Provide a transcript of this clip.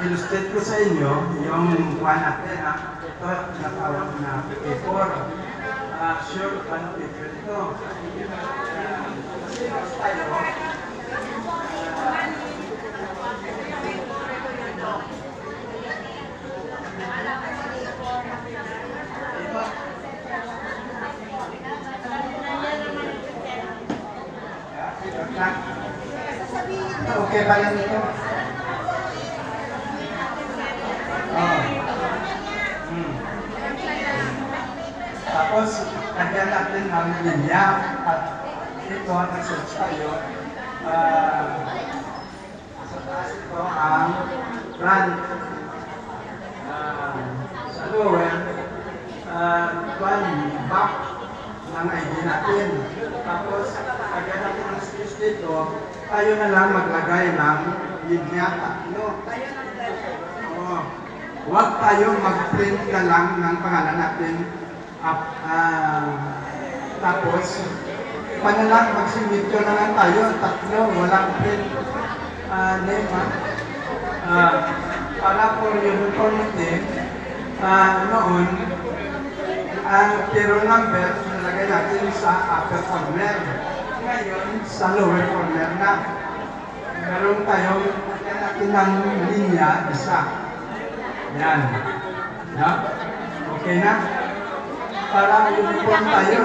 illustrate ko sa inyo yung kuha natin. Ito, natawag na paper. Sure, ano paper ito? Tayo. Okay ba yan ito? Tapos, lagyan natin ng linya at ito, nag-search tayo. Sa taas ito ang brand. Sa lower, back ng ID natin. Tapos, lagyan natin ng space dito, tayo na lang maglagay ng linya tatlo. Huwag tayo mag-print na lang ng pangalan natin. Tapos, paano lang, mag-signature na lang tayo, tatlo, walang print name. Para for uniformity, noon, ang payroll number, nalagay natin sa upper corner. Ngayon, sa lower corner na. Meron tayong natin ng linya, isa. Yan. Okay na? Para uniform tayo.